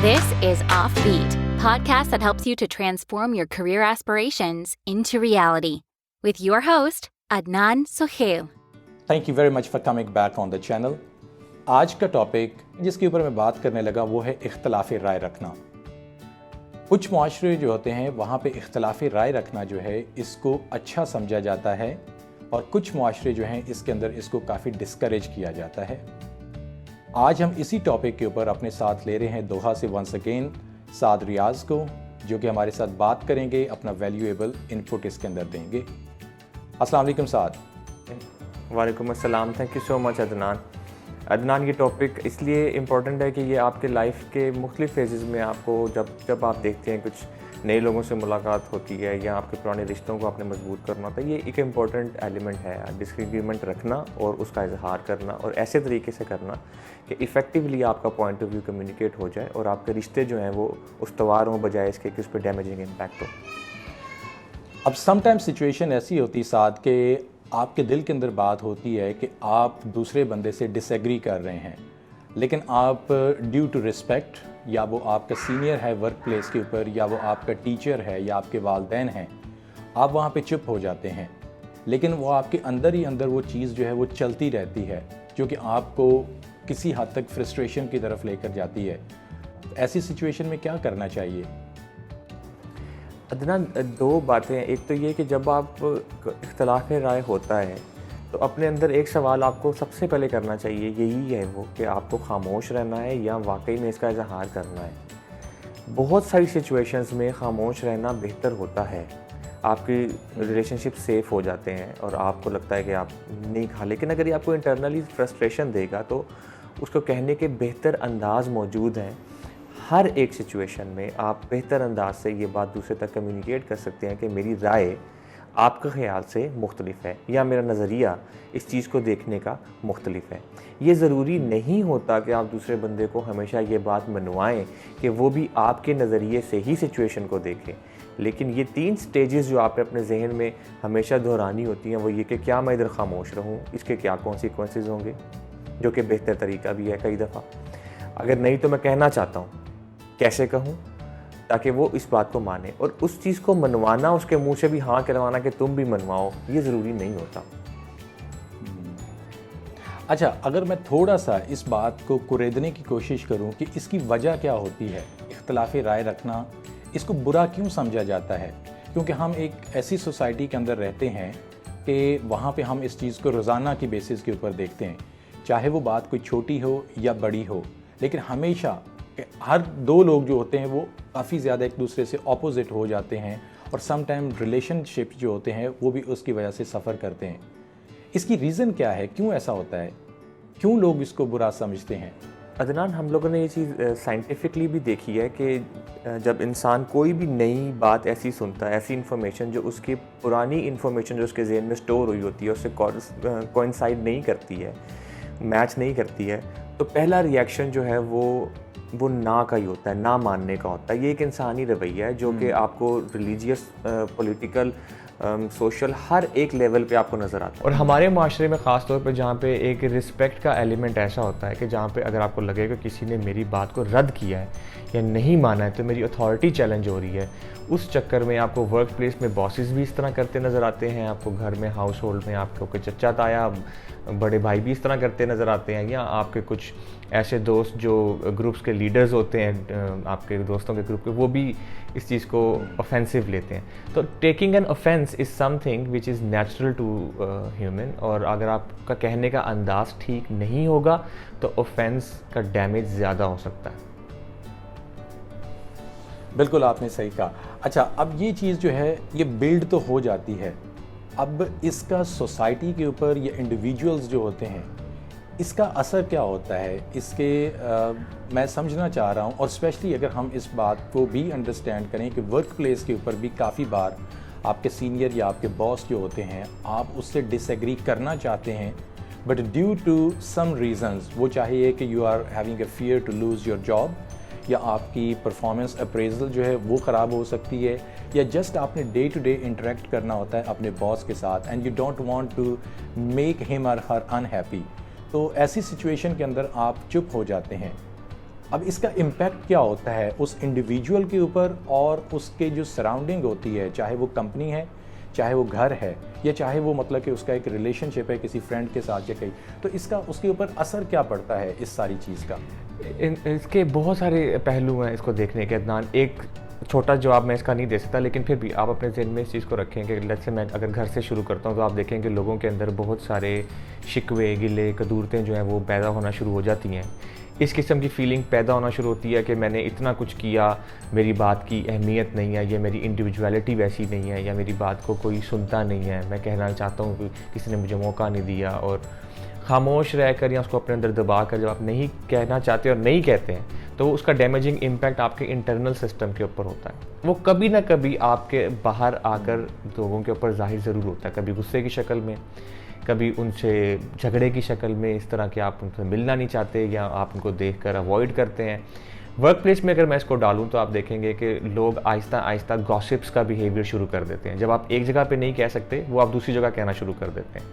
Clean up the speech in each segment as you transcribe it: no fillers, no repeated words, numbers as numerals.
This is Offbeat, podcast that helps you to transform your career aspirations into reality. With your host, Adnan Suhail. Thank you very much for coming back on the channel. आज का topic जिसके ऊपर मैं बात करने लगा वो है इख्तलाफी राय रखना। कुछ मुआशरे जो होते हैं वहाँ पे इख्तलाफी राय रखना जो है इसको अच्छा समझा जाता है और कुछ मुआशरे जो हैं इसके अंदर इसको काफ़ी डिस्करेज किया जाता है। आज हम इसी टॉपिक के ऊपर अपने साथ ले रहे हैं दोहा से वंस अगेन साद रियाज को, जो कि हमारे साथ बात करेंगे, अपना वैल्यूएबल इनपुट इसके अंदर देंगे। अस्सलाम वालेकुम साद। वालेकुम अस्सलाम। Thank you so much Adnan. ये टॉपिक इसलिए इम्पॉर्टेंट है कि ये आपके लाइफ के मुख्तलिफ फेजेस में आपको जब आप देखते हैं कुछ नए लोगों से मुलाकात होती है या आपके पुराने रिश्तों को आपने मजबूत करना होता है, ये एक इम्पॉर्टेंट एलिमेंट है। डिसएग्रीमेंट रखना और उसका इजहार करना और ऐसे तरीके से करना कि इफ़ेक्टिवली आपका पॉइंट ऑफ व्यू कम्युनिकेट हो जाए और आपके रिश्ते जो हैं वो उस्तवार हों बजाय इसके कि उस पर डैमेजिंग इम्पैक्ट हो। अब समटाइम्स सिचुएशन ऐसी होती साथ कि आपके दिल के अंदर बात होती है कि आप दूसरे बंदे से डिसएग्री कर रहे हैं, लेकिन आप ड्यू टू रिस्पेक्ट, या वो आपका सीनियर है वर्क प्लेस के ऊपर, या वो आपका टीचर है या आपके वालदैन हैं, आप वहाँ पे चुप हो जाते हैं। लेकिन वो आपके अंदर ही अंदर वो चीज़ जो है वो चलती रहती है, जो कि आपको किसी हद तक फ्रस्ट्रेशन की तरफ लेकर जाती है। ऐसी सिचुएशन में क्या करना चाहिए? अदनान, दो बातें। एक तो ये कि जब आप इख्तलाफ राय होता है तो अपने अंदर एक सवाल आपको सबसे पहले करना चाहिए, यही है वो कि आपको खामोश रहना है या वाकई में इसका इजहार करना है। बहुत सारी सिचुएशंस में खामोश रहना बेहतर होता है। आपकी रिलेशनशिप सेफ़ हो जाते हैं और आपको लगता है कि आप नहीं खा, लेकिन अगर ये आपको इंटरनली फ्रस्ट्रेशन देगा तो उसको कहने के बेहतर अंदाज मौजूद हैं। हर एक सिचुएशन में आप बेहतर अंदाज से ये बात दूसरे तक कम्युनिकेट कर सकते हैं कि मेरी राय आपके ख़्याल से मुख्तलिफ है या मेरा नज़रिया इस चीज़ को देखने का मुख्तलिफ है। ये ज़रूरी नहीं होता कि आप दूसरे बंदे को हमेशा ये बात मनवाएं कि वो भी आपके नज़रिए से ही सिचुएशन को देखें, लेकिन ये 3 स्टेजेस जो आपने अपने जहन में हमेशा दोहरानी होती हैं वो ये कि क्या मैं इधर खामोश रहूँ, इसके क्या कॉन्सिक्वेंसेस होंगे, जो कि बेहतर तरीका भी है कई दफ़ा। अगर नहीं तो मैं कहना चाहता हूँ, कैसे कहूँ ताकि वो इस बात को माने, और उस चीज़ को मनवाना, उसके मुंह से भी हाँ करवाना कि तुम भी मनवाओ, ये ज़रूरी नहीं होता। अच्छा, अगर मैं थोड़ा सा इस बात को कुरेदने की कोशिश करूं कि इसकी वजह क्या होती है, इख्तलाफी राय रखना इसको बुरा क्यों समझा जाता है? क्योंकि हम एक ऐसी सोसाइटी के अंदर रहते हैं कि वहाँ पे हम इस चीज़ को रोज़ाना की बेसिस के ऊपर देखते हैं, चाहे वो बात कोई छोटी हो या बड़ी हो, लेकिन हमेशा हर 2 लोग जो होते हैं वो काफ़ी ज़्यादा एक दूसरे से ऑपोजिट हो जाते हैं और सम टाइम रिलेशनशिप जो होते हैं वो भी उसकी वजह से सफ़र करते हैं। इसकी रीज़न क्या है, क्यों ऐसा होता है, क्यों लोग इसको बुरा समझते हैं? अदनान, हम लोगों ने ये चीज़ साइंटिफिकली भी देखी है कि जब इंसान कोई भी नई बात ऐसी सुनता है, ऐसी इन्फॉर्मेशन जो उसकी पुरानी इन्फॉर्मेशन जो उसके जहन में स्टोर हुई होती है उससे कोइंसाइड नहीं करती है, मैच नहीं करती है, तो पहला रिएक्शन जो है वो ना का ही होता है, ना मानने का होता है। ये एक इंसानी रवैया है जो कि आपको रिलीजियस, पॉलिटिकल, सोशल हर एक लेवल पे आपको नज़र आता है। और हमारे माशरे में ख़ास तौर पे जहाँ पे एक रिस्पेक्ट का एलिमेंट ऐसा होता है कि जहाँ पे अगर आपको लगे कि किसी ने मेरी बात को रद्द किया है या नहीं माना है तो मेरी अथॉरिटी चैलेंज हो रही है, उस चक्कर में आपको वर्क प्लेस में बॉसेस भी इस तरह करते नज़र आते हैं, आपको घर में हाउस होल्ड में आपको कोई चचा ताया बड़े भाई भी इस तरह करते नज़र आते हैं, या आपके कुछ ऐसे दोस्त जो ग्रुप्स के लीडर्स होते हैं, आपके दोस्तों के ग्रुप के, वो भी इस चीज़ को ऑफेंसिव लेते हैं। तो taking an offence is something which is natural to human, और अगर आपका कहने का अंदाज़ ठीक नहीं होगा तो ऑफेंस का डैमेज ज़्यादा हो सकता है। बिल्कुल, आपने सही कहा। अच्छा, अब ये चीज़ जो है ये बिल्ड तो हो जाती है, अब इसका सोसाइटी के ऊपर या इंडिविजुअल्स जो होते हैं इसका असर क्या होता है, इसके मैं समझना चाह रहा हूँ। और स्पेशली अगर हम इस बात को भी अंडरस्टैंड करें कि वर्क प्लेस के ऊपर भी काफ़ी बार आपके सीनियर या आपके बॉस जो होते हैं, आप उससे डिसएग्री करना चाहते हैं, but due to some reasons, वो चाहिए कि you are having a fear to lose your job, या आपकी परफॉर्मेंस अप्रेजल जो है वो ख़राब हो सकती है, या जस्ट आपने डे टू डे इंटरेक्ट करना होता है अपने बॉस के साथ and you don't want to make him or her unhappy, तो ऐसी सिचुएशन के अंदर आप चुप हो जाते हैं। अब इसका इम्पैक्ट क्या होता है उस इंडिविजुअल के ऊपर और उसके जो सराउंडिंग होती है, चाहे वो कंपनी है, चाहे वो घर है, या चाहे वो मतलब कि उसका एक रिलेशनशिप है किसी फ्रेंड के साथ या कहीं, तो इसका उसके ऊपर असर क्या पड़ता है इस सारी चीज़ का? इसके बहुत सारे पहलू हैं इसको देखने के अदनान। एक छोटा जवाब मैं इसका नहीं दे सकता, लेकिन फिर भी आप अपने ज़हन में इस चीज़ को रखें कि लेट्स से मैं अगर घर से शुरू करता हूँ तो आप देखें कि लोगों के अंदर बहुत सारे शिकवे, गिले, कदूरतें जो हैं वो पैदा होना शुरू हो जाती हैं। इस किस्म की फीलिंग पैदा होना शुरू होती है कि मैंने इतना कुछ किया, मेरी बात की अहमियत नहीं है, या मेरी इंडिविजुअलिटी वैसी नहीं है, या मेरी बात को कोई सुनता नहीं है, मैं कहना चाहता हूँ कि किसी ने मुझे मौका नहीं दिया। और खामोश रहकर या उसको अपने अंदर दबा कर जब आप नहीं कहना चाहते और नहीं कहते हैं तो उसका डैमेजिंग इम्पैक्ट आपके इंटरनल सिस्टम के ऊपर होता है। वो कभी ना कभी आपके बाहर आकर लोगों के ऊपर जाहिर ज़रूर होता है, कभी गुस्से की शक्ल में, कभी उनसे झगड़े की शक्ल में, इस तरह कि आप उनसे मिलना नहीं चाहते या आप उनको देखकर अवॉइड करते हैं। वर्क प्लेस में अगर मैं इसको डालूं तो आप देखेंगे कि लोग आहिस्ता आहिस्ता गॉसिप्स का बिहेवियर शुरू कर देते हैं। जब आप एक जगह पे नहीं कह सकते वो आप दूसरी जगह कहना शुरू कर देते हैं,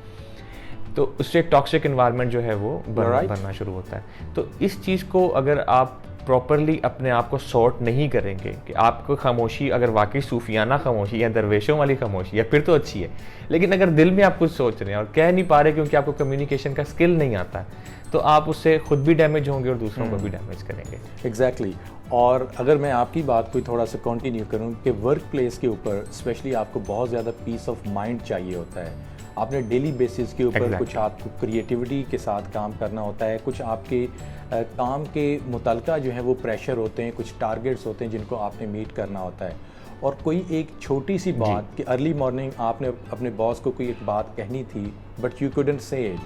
तो उससे टॉक्सिक एनवायरनमेंट जो है वो बनना शुरू होता है। तो इस चीज़ को अगर आप प्रॉपरली अपने आप को सॉर्ट नहीं करेंगे कि आपको खामोशी अगर वाकई सूफियाना खामोशी या दरवेशों वाली खामोशी या फिर तो अच्छी है, लेकिन अगर दिल में आप कुछ सोच रहे हैं और कह नहीं पा रहे क्योंकि आपको कम्युनिकेशन का स्किल नहीं आता है, तो आप उससे खुद भी डैमेज होंगे और दूसरों को भी डैमेज करेंगे। एग्जैक्टली। और अगर मैं आपकी बात को थोड़ा सा कंटिन्यू करूं कि वर्क प्लेस के ऊपर स्पेशली आपको बहुत ज़्यादा पीस ऑफ माइंड चाहिए होता है। आपने डेली बेसिस के ऊपर कुछ आपको क्रिएटिविटी के साथ काम करना होता है, कुछ आपके काम के मुतलका जो है वो प्रेशर होते हैं, कुछ टारगेट्स होते हैं जिनको आपने मीट करना होता है। और कोई एक छोटी सी बात कि अर्ली मॉर्निंग आपने अपने बॉस को कोई एक बात कहनी थी बट यू कुडंट से इट,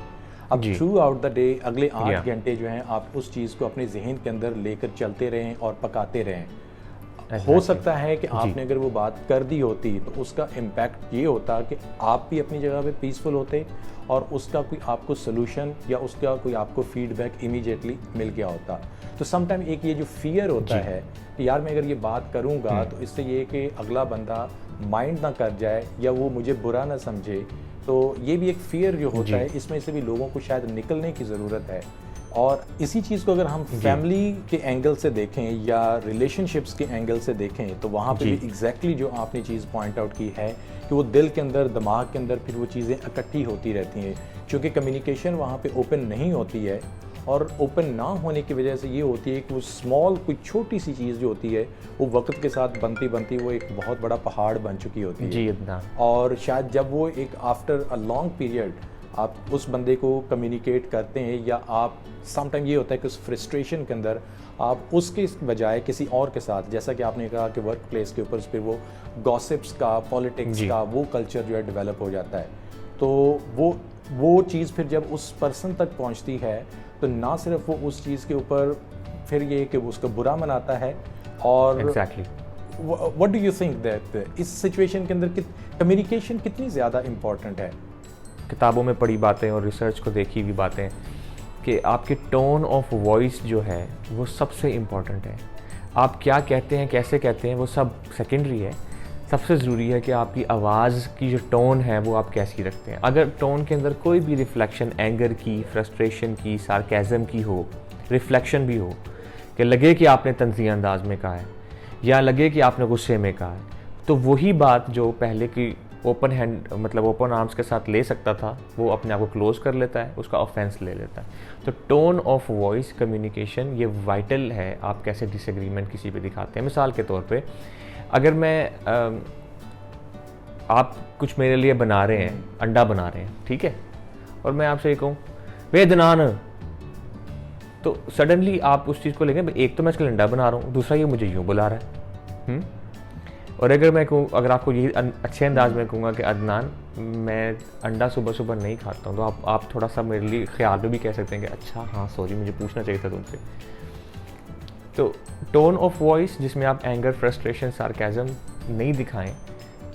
अब थ्रू आउट द डे अगले 8 घंटे जो हैं आप उस चीज़ को अपने जहन के अंदर लेकर चलते रहें और पकाते रहें। हो सकता है कि आपने अगर वो बात कर दी होती तो उसका इम्पैक्ट ये होता कि आप भी अपनी जगह पे पीसफुल होते और उसका कोई आपको सोल्यूशन या उसका कोई आपको फीडबैक इमीडिएटली मिल गया होता। तो समटाइम एक ये जो फियर होता है कि यार मैं अगर ये बात करूँगा तो इससे ये कि अगला बंदा माइंड ना कर जाए या वो मुझे बुरा ना समझे, तो ये भी एक फियर जो होता है, इसमें से भी लोगों को शायद निकलने की ज़रूरत है। और इसी चीज़ को अगर हम फैमिली के एंगल से देखें या रिलेशनशिप्स के एंगल से देखें तो वहाँ पे भी एग्जैक्टली जो आपने चीज़ पॉइंट आउट की है कि वो दिल के अंदर, दिमाग के अंदर फिर वो चीज़ें इकट्ठी होती रहती हैं, क्योंकि कम्युनिकेशन वहाँ पे ओपन नहीं होती है। और ओपन ना होने की वजह से ये होती है कि वो स्मॉल कोई छोटी सी चीज़ जो होती है वो वक्त के साथ बनती बनती वो एक बहुत बड़ा पहाड़ बन चुकी होती है। जी इतना। और शायद जब वो एक आफ्टर अ लॉन्ग पीरियड आप उस बंदे को कम्युनिकेट करते हैं या आप समटाइम ये होता है कि उस फ्रस्ट्रेशन के अंदर आप उसके बजाय किसी और के साथ, जैसा कि आपने कहा कि वर्क प्लेस के ऊपर फिर वो गॉसिप्स का, पॉलिटिक्स का वो कल्चर जो है डेवलप हो जाता है। तो वो चीज़ फिर जब उस पर्सन तक पहुंचती है तो ना सिर्फ वो उस चीज़ के ऊपर फिर ये कि उसको बुरा मनाता है और what do you think that इस सिचुएशन के अंदर कम्युनिकेशन कितनी ज़्यादा इम्पॉर्टेंट है? किताबों में पढ़ी बातें और रिसर्च को देखी हुई बातें कि आपकी टोन ऑफ वॉइस जो है वो सबसे इम्पॉर्टेंट है। आप क्या कहते हैं, कैसे कहते हैं, वो सब सेकेंडरी है। सबसे ज़रूरी है कि आपकी आवाज़ की जो टोन है वो आप कैसी रखते हैं। अगर टोन के अंदर कोई भी रिफ्लेक्शन एंगर की, फ्रस्ट्रेशन की, सार्केज़म की हो, रिफ्लेक्शन भी हो कि लगे कि आपने तंज़ीह अंदाज में कहा है या लगे कि आपने गुस्से में कहा है, तो वही बात जो पहले की ओपन हैंड मतलब ओपन आर्म्स के साथ ले सकता था वो अपने आप को क्लोज कर लेता है, उसका ऑफेंस ले लेता है। तो टोन ऑफ वॉइस कम्युनिकेशन ये वाइटल है। आप कैसे डिसएग्रीमेंट किसी पे दिखाते हैं। मिसाल के तौर पे अगर मैं आप कुछ मेरे लिए बना रहे हैं, अंडा बना रहे हैं, ठीक है, और मैं आपसे ये कहूँ वे अदनान, तो सडनली आप उस चीज़ को लेंगे, एक तो मैं इसके लिए अंडा बना रहा हूँ, दूसरा ये मुझे यूँ बुला रहा है। और अगर मैं कहूँ, अगर आपको ये अच्छे अंदाज में कहूँगा कि अदनान मैं अंडा सुबह सुबह नहीं खाता हूँ, तो आप थोड़ा सा मेरे लिए ख्याल में भी कह सकते हैं कि अच्छा हाँ सॉरी मुझे पूछना चाहिए था तुमसे। तो टोन ऑफ वॉइस जिसमें आप एंगर, फ्रस्ट्रेशन, सार्केज़म नहीं दिखाएं,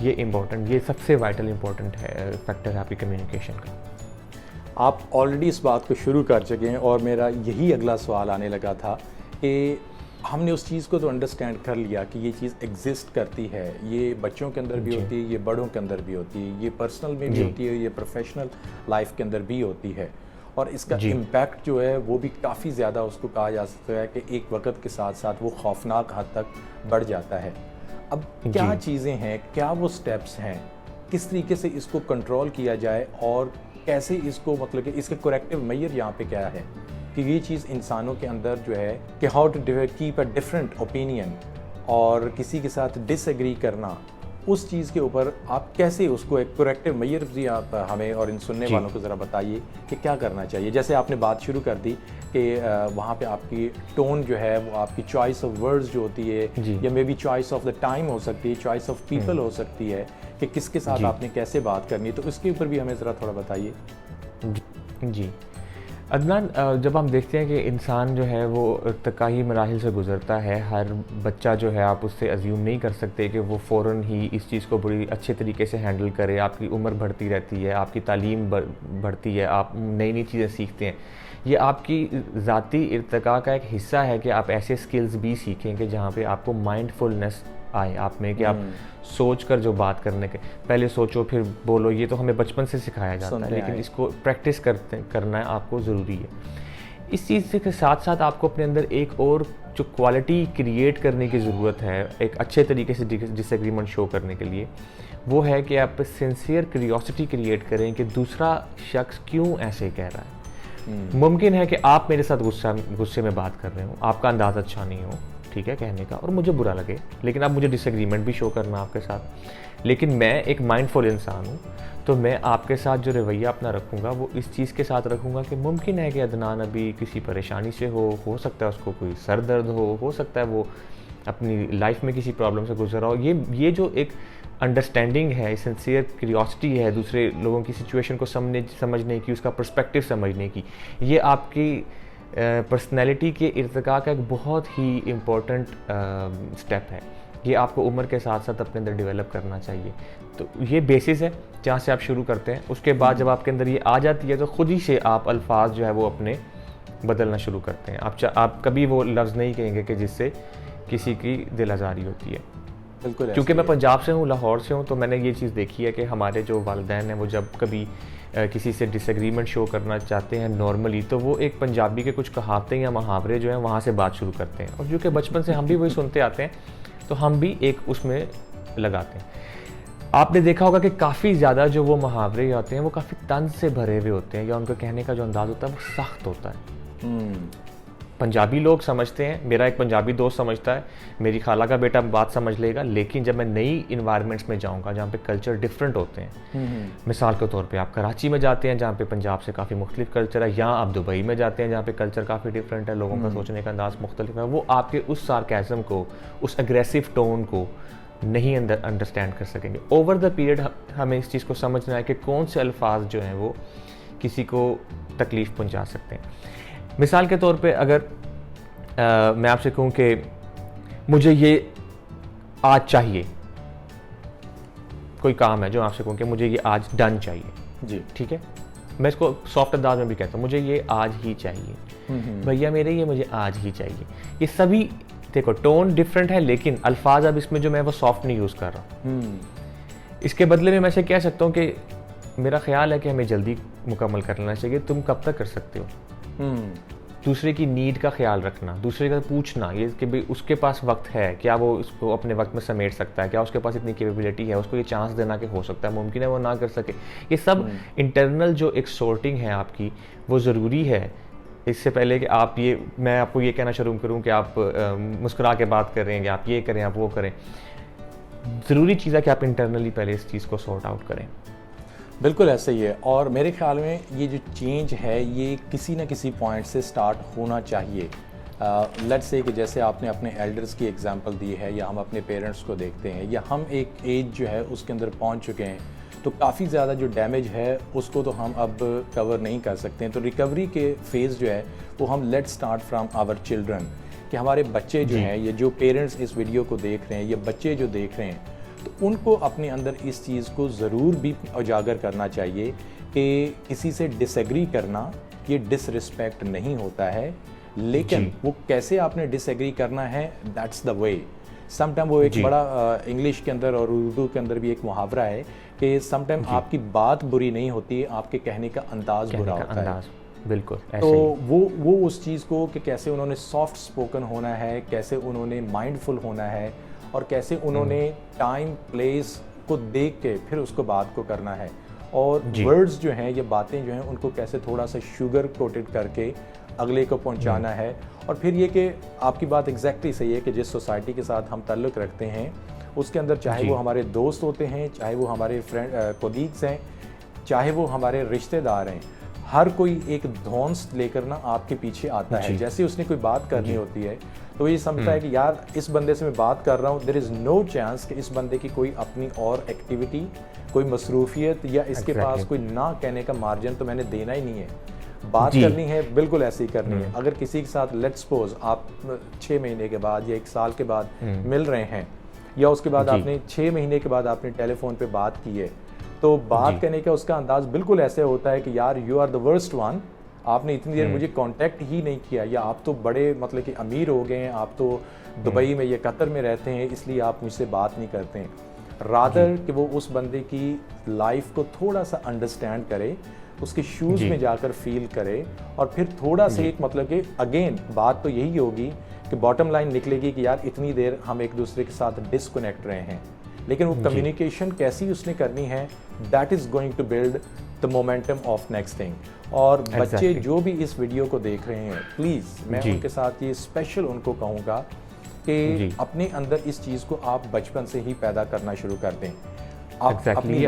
ये इम्पोर्टेंट, ये सबसे वाइटल इम्पोर्टेंट है फैक्टर है आपकी कम्युनिकेशन का। आप ऑलरेडी इस बात को शुरू कर चुके हैं और मेरा यही अगला सवाल आने लगा था कि हमने उस चीज़ को तो अंडरस्टैंड कर लिया कि ये चीज़ एग्जिस्ट करती है, ये बच्चों के अंदर भी होती है, ये बड़ों के अंदर भी होती है, ये पर्सनल में भी होती है, ये प्रोफेशनल लाइफ के अंदर भी होती है। और इसका इम्पैक्ट जो है वो भी काफ़ी ज़्यादा उसको कहा जा सकता है कि एक वक्त के साथ साथ वो खौफनाक हद तक बढ़ जाता है। अब क्या चीज़ें हैं, क्या वो स्टेप्स हैं, किस तरीके से इसको कंट्रोल किया जाए और कैसे इसको मतलब कि इसके करेक्टिव मेजर यहाँ पे क्या है कि ये चीज़ इंसानों के अंदर जो है कि how to keep a different opinion और किसी के साथ डिसएग्री करना, उस चीज़ के ऊपर आप कैसे उसको एक करेक्टिव मेजर भी आप हमें और इन सुनने वालों को ज़रा बताइए कि क्या करना चाहिए। जैसे आपने बात शुरू कर दी कि वहाँ पे आपकी टोन जो है वो आपकी चॉइस ऑफ वर्ड्स जो होती है या may be choice of the time हो सकती है, चॉइस ऑफ पीपल हो सकती है कि किसके साथ आपने कैसे बात करनी है, तो इसके ऊपर भी हमें ज़रा थोड़ा बताइए। जी अदनान, जब हम देखते हैं कि इंसान जो है वो इर्तिकाई मराहिल से गुज़रता है, हर बच्चा जो है आप उससे अज्यूम नहीं कर सकते कि वो फ़ौरन ही इस चीज़ को बड़ी अच्छे तरीके से हैंडल करे। आपकी उम्र बढ़ती रहती है, आपकी तालीम बढ़ती है, आप नई नई चीज़ें सीखते हैं। ये आपकी ज़ाती इर्तिका का एक हिस्सा है कि आप ऐसे स्किल्स भी सीखें कि जहाँ पे आपको माइंडफुलनेस आए आप में, कि आप सोच कर जो बात करने के पहले सोचो फिर बोलो। ये तो हमें बचपन से सिखाया जाता है, लेकिन इसको प्रैक्टिस करना है आपको ज़रूरी है। इस चीज़ के साथ साथ आपको अपने अंदर एक और जो क्वालिटी क्रिएट करने की ज़रूरत है एक अच्छे तरीके से डिसएग्रीमेंट शो करने के लिए, वो है कि आप सिंसियर क्यूरियोसिटी क्रिएट करें कि दूसरा शख्स क्यों ऐसे कह रहा है। मुमकिन है कि आप मेरे साथ गुस्से में बात कर रहे हो, आपका अंदाज़ अच्छा नहीं हो, ठीक है, कहने का, और मुझे बुरा लगे, लेकिन अब मुझे डिसएग्रीमेंट भी शो करना आपके साथ। लेकिन मैं एक माइंडफुल इंसान हूँ, तो मैं आपके साथ जो रवैया अपना रखूँगा वो इस चीज़ के साथ रखूँगा कि मुमकिन है कि अदनान अभी किसी परेशानी से हो सकता है उसको कोई सर दर्द हो सकता है वो अपनी लाइफ में किसी प्रॉब्लम से गुजर रहा हो। ये जो एक अंडरस्टैंडिंग है, सिंसियर क्यूरियोसिटी है दूसरे लोगों की सिचुएशन को समझने की, उसका पर्सपेक्टिव समझने की, ये आपकी पर्सनैलिटी के इर्तिका का एक बहुत ही इम्पोर्टेंट स्टेप है। ये आपको उम्र के साथ साथ अपने अंदर डेवलप करना चाहिए। तो ये बेसिस है जहाँ से आप शुरू करते हैं। उसके बाद जब आपके अंदर ये आ जाती है तो खुद ही से आप अल्फाज जो है वो अपने बदलना शुरू करते हैं। आप कभी वो लफ्ज़ नहीं कहेंगे कि जिससे किसी की दिल आज़ारी होती है। बिल्कुल, क्योंकि मैं पंजाब से हूँ, लाहौर से हूँ, तो मैंने ये चीज़ देखी है कि हमारे जो वालिदैन हैं वो जब कभी किसी से डिसएग्रीमेंट शो करना चाहते हैं नॉर्मली, तो वो एक पंजाबी के कुछ कहावतें या मुहावरे जो हैं वहाँ से बात शुरू करते हैं, और जो कि बचपन से हम भी वही सुनते आते हैं, तो हम भी एक उसमें लगाते हैं। आपने देखा होगा कि काफ़ी ज़्यादा जो वो मुहावरे होते हैं वो काफ़ी तंज से भरे हुए होते हैं, या उनका कहने का जो अंदाज़ होता है वो सख्त होता है। पंजाबी लोग समझते हैं, मेरा एक पंजाबी दोस्त समझता है, मेरी खाला का बेटा बात समझ लेगा, लेकिन जब मैं नई इन्वायरमेंट्स में जाऊंगा जहाँ पे कल्चर डिफरेंट होते हैं, मिसाल के तौर पे आप कराची में जाते हैं जहाँ पे पंजाब से काफ़ी मुख्तलिफ कल्चर है, या आप दुबई में जाते हैं जहाँ पे कल्चर काफ़ी डिफरेंट है, लोगों का सोचने का अंदाज़ मुख्तलिफ है, वो आपके उस सार्केज़म को, उस एग्रेसिव टोन को नहीं अंडरस्टैंड कर सकेंगे। ओवर द पीरियड हमें इस चीज़ को समझना है कि कौन से अल्फाज जो हैं वो किसी को तकलीफ़ पहुँचा सकते हैं। मिसाल के तौर पे अगर मैं आपसे कहूँ कि मुझे ये आज चाहिए, कोई काम है जो आपसे कहूँ कि मुझे ये आज डन चाहिए, जी ठीक है, मैं इसको सॉफ्ट अंदाज में भी कहता हूँ, मुझे ये आज ही चाहिए, भैया मेरे ये मुझे आज ही चाहिए। ये सभी देखो टोन डिफरेंट है, लेकिन अल्फाज अब इसमें जो मैं वो सॉफ्ट नहीं यूज़ कर रहा। इसके बदले में मैं से कह सकता हूँ कि मेरा ख्याल है कि हमें जल्दी मुकम्मल कर लेना चाहिए, तुम कब तक कर सकते हो। दूसरे की नीड का ख्याल रखना, दूसरे का पूछना ये कि भाई उसके पास वक्त है, क्या वो उसको अपने वक्त में समेट सकता है, क्या उसके पास इतनी कैपेबिलिटी है, उसको ये चांस देना कि हो सकता है, मुमकिन है वो ना कर सके। ये सब इंटरनल जो एक सॉर्टिंग है आपकी वो ज़रूरी है। इससे पहले कि आप ये मैं आपको ये कहना शुरू करूँ कि आप मुस्कुरा के बात करें, कि आप ये करें, आप वो करें, ज़रूरी चीज़ है कि आप इंटरनली पहले इस चीज़ को सॉर्ट आउट करें। बिल्कुल ऐसा ही है, और मेरे ख्याल में ये जो चेंज है ये किसी न किसी पॉइंट से स्टार्ट होना चाहिए। लेट्स से कि जैसे आपने अपने एल्डर्स की एग्जांपल दी है, या हम अपने पेरेंट्स को देखते हैं, या हम एक एज जो है उसके अंदर पहुंच चुके हैं, तो काफ़ी ज़्यादा जो डैमेज है उसको तो हम अब कवर नहीं कर सकते हैं। तो रिकवरी के फेज़ जो है वो हम let's start from our children, कि हमारे बच्चे जो हैं, ये जो पेरेंट्स इस वीडियो को देख रहे हैं, ये बच्चे जो देख रहे हैं, तो उनको अपने अंदर इस चीज़ को ज़रूर भी उजागर करना चाहिए कि किसी से डिसएग्री करना ये डिसरिस्पेक्ट नहीं होता है, लेकिन वो कैसे आपने डिसएग्री करना है, दैट्स द वे। समटाइम वो एक बड़ा इंग्लिश के अंदर और उर्दू के अंदर भी एक मुहावरा है कि समटाइम आपकी बात बुरी नहीं होती, आपके कहने का अंदाज़ बुरा होता है। बिल्कुल तो वो उस चीज़ को कि कैसे उन्होंने सॉफ्ट स्पोकन होना है, कैसे उन्होंने माइंडफुल होना है और कैसे उन्होंने टाइम प्लेस को देख के फिर उसको बात को करना है, और वर्ड्स जो हैं, ये बातें जो हैं, उनको कैसे थोड़ा सा शुगर कोटेड करके अगले को पहुंचाना है। और फिर ये कि आपकी बात एग्जैक्टली सही है कि जिस सोसाइटी के साथ हम ताल्लुक़ रखते हैं उसके अंदर चाहे वो हमारे दोस्त होते हैं, चाहे वो हमारे फ्रेंड कोलीग्स हैं, चाहे वो हमारे रिश्तेदार हैं, हर कोई एक धौंस लेकर ना आपके पीछे आता है। जैसे उसने कोई बात करनी होती है तो ये समझता है कि यार इस बंदे से मैं बात कर रहा हूँ, देयर इज़ नो चांस कि इस बंदे की कोई अपनी और एक्टिविटी, कोई मसरूफियत या इसके पास कोई ना कहने का मार्जिन तो मैंने देना ही नहीं है। बात करनी है बिल्कुल ऐसे ही करनी है। अगर किसी के साथ लेट्स सपोज आप 6 महीने के बाद या 1 साल के बाद मिल रहे हैं, या उसके बाद आपने 6 महीने के बाद आपने टेलीफोन पे बात की है, तो बात करने का उसका अंदाज बिल्कुल ऐसे होता है कि यार you are the worst one, आपने इतनी देर मुझे कांटेक्ट ही नहीं किया, या आप तो बड़े मतलब कि अमीर हो गए हैं, आप तो दुबई में या कतर में रहते हैं इसलिए आप मुझसे बात नहीं करते हैं। रादर कि वो उस बंदे की लाइफ को थोड़ा सा अंडरस्टैंड करे, उसके शूज़ में जाकर फील करे, और फिर थोड़ा सा एक मतलब कि अगेन बात तो यही होगी कि बॉटम लाइन निकलेगी कि यार इतनी देर हम एक दूसरे के साथ डिस्कनेक्ट रहे हैं, लेकिन वो कम्युनिकेशन कैसी उसने करनी है, that is going to build the momentum of next thing. और बच्चे जो भी इस वीडियो को देख रहे हैं, प्लीज़ मैं उनके साथ ये स्पेशल उनको कहूँगा कि अपने अंदर इस चीज़ को आप बचपन से ही पैदा करना शुरू कर दें। आप अपनी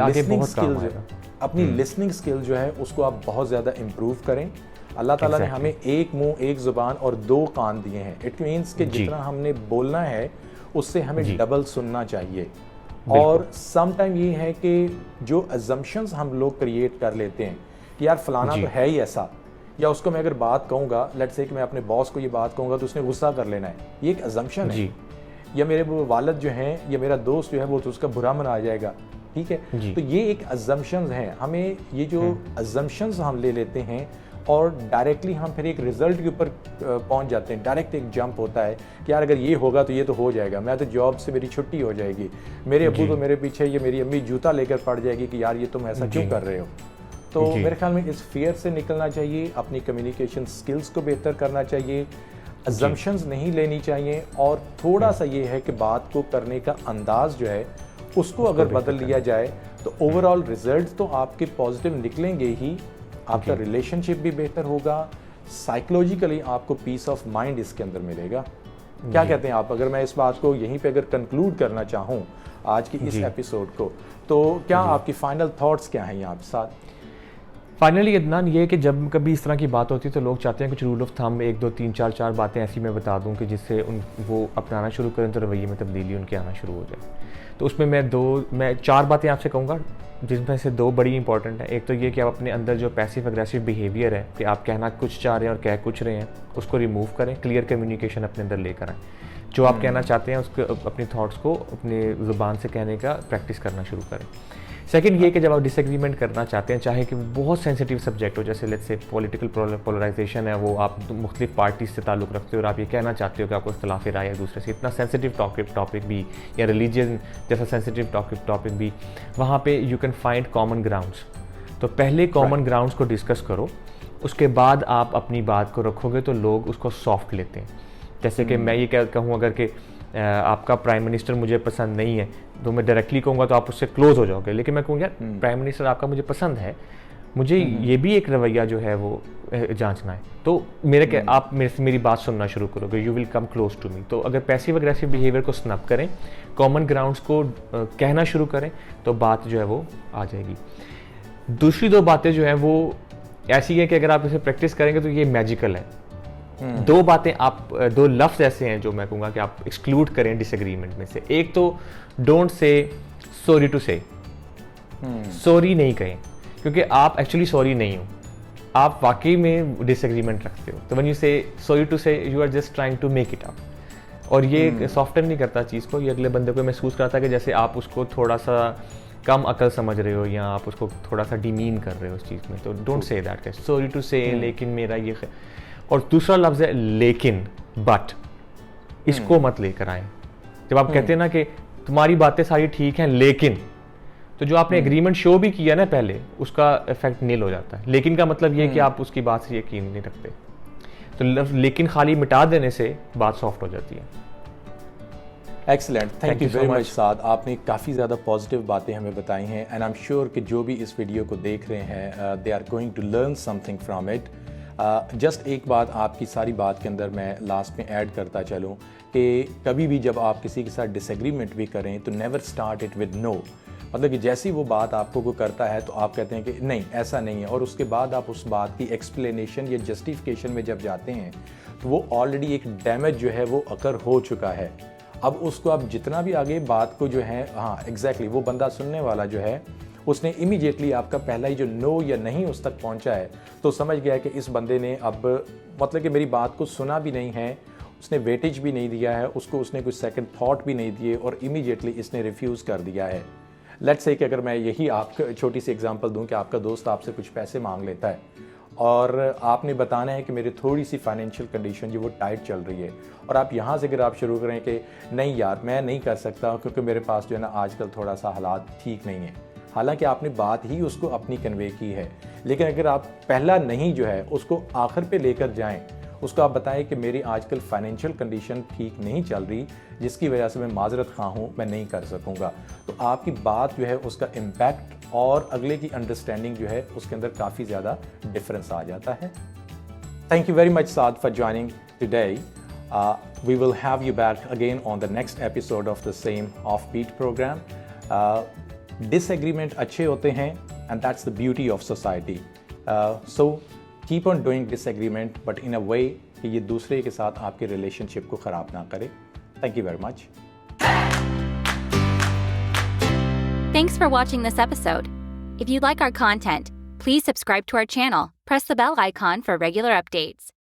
लिसनिंग स्किल जो है उसको आप बहुत ज़्यादा इम्प्रूव करें। अल्लाह ताला ने हमें एक मुंह, एक ज़ुबान और 2 कान दिए हैं। इट मीन्स कि जितना हमने बोलना है उससे हमें डबल सुनना चाहिए। और सम टाइम ये है कि जो अजम्पशंस हम लोग क्रिएट कर लेते हैं कि यार फलाना तो है ही ऐसा, या उसको मैं अगर बात कहूँगा, लेट्स से कि मैं अपने बॉस को ये बात कहूँगा तो उसने गुस्सा कर लेना है, ये एक अजम्पशन है। या मेरे वालिद जो हैं या मेरा दोस्त जो है वो तो उसका बुरा मना जाएगा, ठीक है। तो ये एक अजम्पशंस हैं। हमें ये जो अजम्पशंस हम ले लेते हैं और डायरेक्टली हम फिर एक रिजल्ट के ऊपर पहुंच जाते हैं, डायरेक्ट एक जंप होता है कि यार अगर ये होगा तो ये तो हो जाएगा, मैं तो जॉब से मेरी छुट्टी हो जाएगी, मेरे अब्बू तो मेरे पीछे, ये मेरी अम्मी जूता लेकर पड़ जाएगी कि यार ये तुम ऐसा क्यों कर रहे हो। तो मेरे ख्याल में इस फियर से निकलना चाहिए, अपनी कम्युनिकेशन स्किल्स को बेहतर करना चाहिए, अजम्पशंस नहीं लेनी चाहिए, और थोड़ा सा ये है कि बात को करने का अंदाज जो है उसको अगर बदल लिया जाए तो ओवरऑल रिजल्ट तो आपके पॉजिटिव निकलेंगे ही, आपका रिलेशनशिप भी बेहतर होगा, साइकोलॉजिकली आपको पीस ऑफ माइंड इसके अंदर मिलेगा। क्या कहते हैं आप? अगर मैं इस बात को यहीं पे अगर कंक्लूड करना चाहूँ आज की इस एपिसोड को, तो क्या आपकी फाइनल थॉट्स क्या हैं यहाँ पे साथ? फाइनली अदनान ये है कि जब कभी इस तरह की बात होती है तो लोग चाहते हैं कुछ रूल ऑफ थंब 1 2 3 4 बातें ऐसी मैं बता दूं कि जिससे वो अपनाना शुरू करें तो रवैये में तब्दीली उनके आना शुरू हो जाए। तो उसमें मैं 4 बातें आपसे कहूँगा जिसमें से 2 बड़ी इंपॉर्टेंट है। एक तो ये कि आप अपने अंदर जो पैसिव अग्रेसिव बिहेवियर है कि आप कहना कुछ चाह रहे हैं और कह कुछ रहे हैं, उसको रिमूव करें, क्लियर कम्युनिकेशन अपने अंदर लेकर आएँ। जो आप कहना चाहते हैं उसको अपनी थॉट्स को अपने ज़ुबान से कहने का प्रैक्टिस करना शुरू करें। सेकंड ये कि जब आप डिसएग्रीमेंट करना चाहते हैं, चाहे कि बहुत सेंसिटिव सब्जेक्ट हो, जैसे लेट्स से पॉलिटिकल पोलराइजेशन है, वो आप मुख्तलिफ पार्टीज से ताल्लुक़ रखते हो और आप ये कहना चाहते हो कि आपको इख्तिलाफ़ राय है दूसरे से, इतना सेंसिटिव टॉपिक भी, या रिलीजन जैसा सेंसिटिव टॉपिक भी, वहाँ पे you can find common grounds. तो पहले कॉमन ग्राउंड्स को डिस्कस करो, उसके बाद आप अपनी बात को रखोगे तो लोग उसको सॉफ्ट लेते हैं। जैसे कि मैं ये कहूँ अगर कि आपका प्राइम मिनिस्टर मुझे पसंद नहीं है तो मैं डायरेक्टली कहूँगा तो आप उससे क्लोज हो जाओगे, लेकिन मैं कहूँगा प्राइम मिनिस्टर आपका मुझे पसंद है, मुझे ये भी एक रवैया जो है वो जांचना है, तो आप मेरी बात सुनना शुरू करोगे, you will come close to me. तो अगर पैसिव अग्रेसिव बिहेवियर को स्नप करें, कॉमन ग्राउंड्स को कहना शुरू करें तो बात जो है वो आ जाएगी। दूसरी 2 बातें जो हैं वो ऐसी है कि अगर आप इसे प्रैक्टिस करेंगे तो ये मैजिकल है। 2 बातें आप 2 लफ्ज़ ऐसे हैं जो मैं कहूँगा कि आप एक्सक्लूड करें डिसएग्रीमेंट में से। एक तो डोंट से सॉरी टू से, सॉरी नहीं कहें, क्योंकि आप एक्चुअली सॉरी नहीं हो, आप वाकई में डिसएग्रीमेंट रखते हो। तो when you say sorry to say you are just trying to make it up, और ये सॉफ्टन नहीं करता चीज़ को, ये अगले बंदे को महसूस कराता है कि जैसे आप उसको थोड़ा सा कम अकल समझ रहे हो या आप उसको थोड़ा सा डिमीन कर रहे हो उस चीज़ में। तो don't say that, sorry to से लेकिन मेरा ये। और दूसरा लफ्ज़ है लेकिन, बट, इसको मत लेकर आए। जब आप कहते हैं ना कि तुम्हारी बातें सारी ठीक हैं लेकिन, तो जो आपने एग्रीमेंट शो भी किया ना पहले, उसका इफेक्ट नील हो जाता है। लेकिन का मतलब ये है कि आप उसकी बात से यकीन नहीं रखते, तो लेकिन खाली मिटा देने से बात सॉफ्ट हो जाती है। Excellent, thank you very much Saad. आपने काफ़ी ज़्यादा पॉजिटिव बातें हमें बताई हैं एंड आई एम श्योर कि जो भी इस वीडियो को देख रहे हैं they are going to learn something from it. Just एक बात आपकी सारी बात के अंदर मैं लास्ट में ऐड करता चलूँ कि कभी भी जब आप किसी के साथ डिसएग्रीमेंट भी करें तो never start it with no. मतलब कि जैसी वो बात आपको कोई करता है तो आप कहते हैं कि नहीं ऐसा नहीं है, और उसके बाद आप उस बात की एक्सप्लेनेशन या जस्टिफिकेशन में जब जाते हैं तो वो ऑलरेडी एक डैमेज जो है वो अकर हो चुका है। अब उसको आप जितना भी आगे बात को जो है, हाँ एग्जैक्टली वो बंदा सुनने वाला जो है उसने इमीडिएटली आपका पहला ही जो नो या नहीं उस तक पहुंचा है तो समझ गया कि इस बंदे ने अब मतलब कि मेरी बात को सुना भी नहीं है, उसने वेटेज भी नहीं दिया है, उसको उसने कुछ सेकंड थॉट भी नहीं दिए और इमीडिएटली इसने रिफ्यूज़ कर दिया है। लेट्स से कि अगर मैं यही आपको छोटी सी एग्जांपल दूं कि आपका दोस्त आपसे कुछ पैसे मांग लेता है और आपने बताना है कि मेरी थोड़ी सी फाइनेंशियल कंडीशन जो वो टाइट चल रही है, और आप यहाँ से अगर आप शुरू करें कि नहीं यार मैं नहीं कर सकता क्योंकि मेरे पास जो है ना आजकल थोड़ा सा हालात ठीक नहीं है, हालांकि आपने बात ही उसको अपनी कन्वे की है, लेकिन अगर आप पहला नहीं जो है उसको आखिर पे लेकर जाएं, उसको आप बताएं कि मेरी आजकल फाइनेंशियल कंडीशन ठीक नहीं चल रही जिसकी वजह से मैं माजरत खा हूँ, मैं नहीं कर सकूँगा, तो आपकी बात जो है उसका इम्पैक्ट और अगले की अंडरस्टैंडिंग जो है उसके अंदर काफ़ी ज़्यादा डिफरेंस आ जाता है। Thank you very much Saad for joining today. We will have you back again on the next episode of the same Offbeat program. Disagreement अच्छे होते हैं and that's the beauty of society. So keep on doing disagreement but in a way कि ये दूसरे के साथ आपके relationship को ख़राब ना करे। Thank you very much. Thanks for watching this episode. If you like our content, please subscribe to our channel, press the bell icon for regular updates.